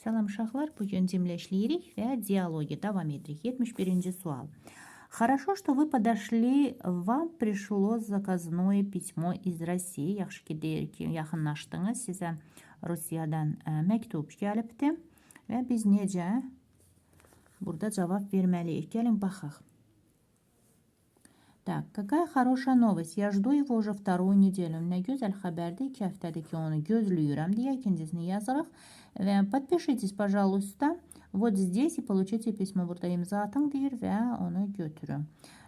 Salam uşaqlar, bugün cümlə işləyirik və dialogi davam edirik. 71-ci sual. Хорошо, что вы подошли, вам пришло заказное письмо из России. Yaxşı ki, deyir ki, yaxınlaşdınız, sizə Rusiyadan məktub gəlibdir və biz necə burada cavab verməliyik? Gəlin, baxaq. Так, какая хорошая новость. Я жду его уже вторую неделю. Nə gözəl xəbərdir, 2 həftədir ki, onu gözləyirəm deyə ikincisini yazırıq. Və подпишитесь, пожалуйста, вот здесь и получите письмо. Burada imza atın deyir və onu götürün.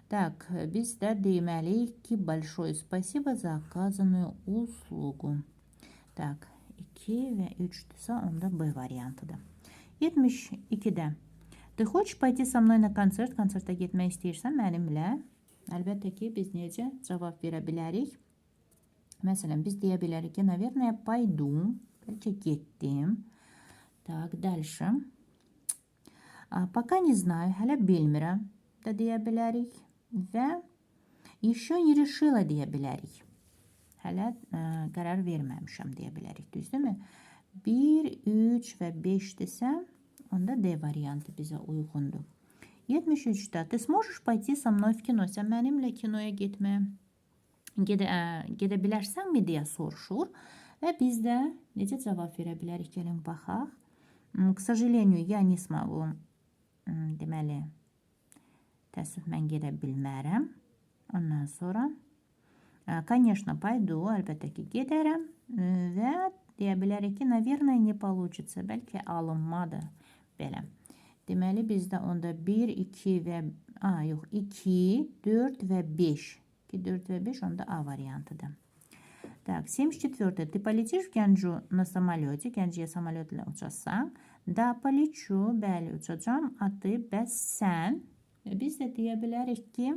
Так, biz də deməliyik ki, большое спасибо за оказанную услугу. Так, 2 və 3-dürsə, onda B variantıdır. 72-də. Ты хочешь пойти со мной на концерт? Konsertə getmək istəyirsən mənimlə? Əlbəttə ki, biz necə cavab verə bilərik? Məsələn, biz deyə bilərik ki, наверное, paydu. Bəlkə getdim. Так, дальше. Пока не знаю, hələ bilmirəm də deyə bilərik. Və еще не решила deyə bilərik. Hələ qərar verməmişəm deyə bilərik. Düzdürmü? 1, 3 və 5-dirsə, onda D variantı bizə uyğundur. 73-də. Ты sможешь пойти со мной в кино? Sən mənimlə kinoya gedə bilərsənmi deyə soruşur. Və biz də necə cavab verə bilərik? Gəlin, baxaq. К сожалению, я не смогу. Deməli, təəssüf, mən gedə bilmərəm. Ondan sonra, конечно, paydu, əlbəttə ki, gedərəm. Və deyə bilərik ki, наверное, не получится. Bəlkə alınmadı belə. Deməli, bizdə onda 1, 2 və 2, 4 və 5. 2, 4 və 5 onda A variantıdır. Так, 74. Ты полетишь в Гянджу на самолете? Gəncəyə самолетlə uçasan. Da, полечу, bəli, uçacam. A, ты, bəs sən. Biz də deyə bilərik ki,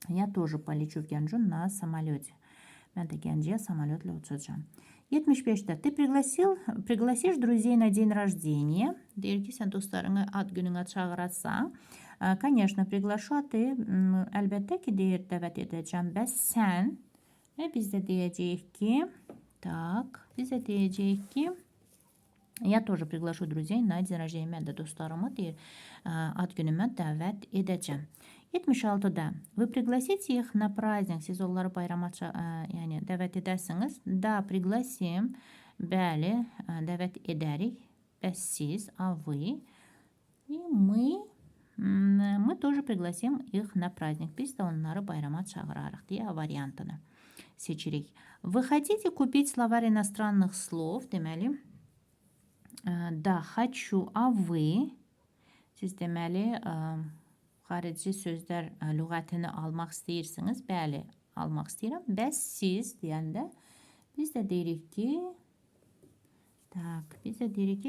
я тоже полечу в Гянджу на самолете. Mən də Gəncəyə самолетlə uçacam. 75-də. Ты пригласишь друзей на день рождения. Deyir ki, sən dostlarını ad gününə çağırasan. Конечно, приглашу, ты, əlbəttə ki, deyir, dəvət edəcəm. Bəs sən. Və biz də deyəcəyik ki, я тоже приглашу друзей на день рождения. Mən də dostlarımı, deyir, ad günümə dəvət edəcəm. 76-da. Вы пригласите их на праздник. Siz onları bayrama yəni dəvət edərsiniz. Da, пригласим. Bəli, dəvət edərik. Bəs siz, а вы. И мы тоже пригласим их на праздник. Biz də onları bayrama çağırarıq deyə variantını seçirik. Вы хотите купить словарь иностранных слов? Deməli, da, хочу, а вы. Siz deməli, xarici sözlər lüğətini almaq istəyirsiniz. Bəli, almaq istəyirəm. Bəs siz deyəndə biz də deyirik ki,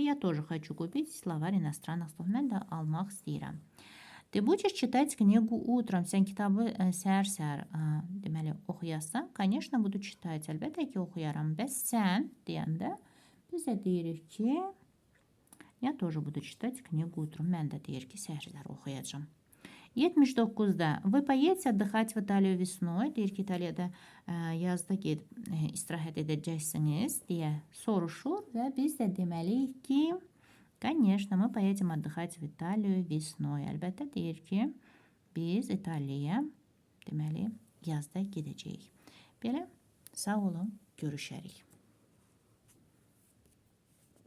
я тоже хочу купить словарь иностранных слов. Mən də almaq istəyirəm. Ты будешь читать книгу утром? Sən kitabı səhər-səhər deməli oxuyasan. Конечно, буду читать. Əlbəttə ki, oxuyaram. Bəs sən deyəndə biz də deyirik ki, я тоже буду читать книгу утром. Mən də deyir ki, səhər-səhər oxuyacam. 79-da. Вы поедете отдыхать в Италию весной? Deyir ki, İtaliyada yazda gedib istirahət edəcəksiniz deyə soruşur və biz də deməliyik ki, конечно, мы поедем отдыхать в Италию весной. Əlbəttə deyir ki, biz İtaliyaya deməli yazda gedəcəyik. Belə, sağ olun, görüşərik.